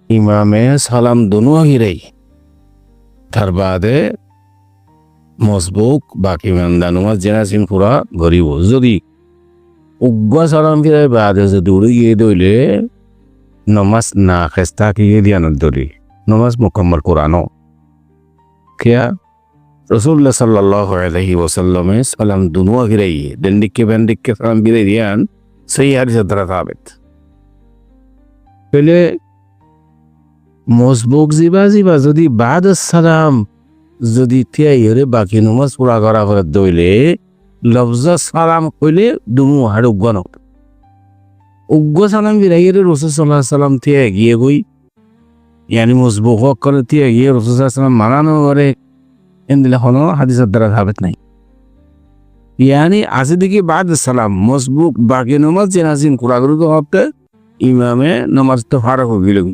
ইমামে সালাম দুনো হিরেই তার বাদে মসবুক বাকি মান্দা নমাজ জেনাসিন পুরা গরিব যদি উগ্র সালাম ফিরে বাদে যদি উড়ে গিয়ে দইলে নমাজ না খেস্তা কিয়ে দিয়ানোর দরি নমাজ মুকম্মল কোরআনো কিয়া রসুল্লাহ সাল্লাল্লাহু আলাইহি ওয়াসাল্লামে সালাম দুনো হিরেই দেন্ডিককে বেন্ডিককে সালাম ফিরে দিয়ান সেই হাদিসের দ্বারা সাবেত পেলে মসবুক জিবা জিবা যদি বাদ সালাম যদি তিয়াইরে বাকি নমাজ পুরা করা করে দইলে লফজা সালাম কইলে দুমু হার উগ্র সালাম বিরাইরে রসুল সাল্লাল্লাহু আলাইহি সাল্লাম তিয়া গিয়ে গই ইয়ানি মসবুক করে তিয়া গিয়ে রসুল সাল্লাল্লাহু আলাইহি সাল্লাম মানানো করে এন্দিলে হলো হাদিসের দ্বারা সাবেত নাই ইয়ানি আছে দেখি বাদ সালাম মসবুক বাকি নমাজ জেনাজিন কুরা করে তো হতে ইমামে নমাজ তো ফারাক হয়ে গেল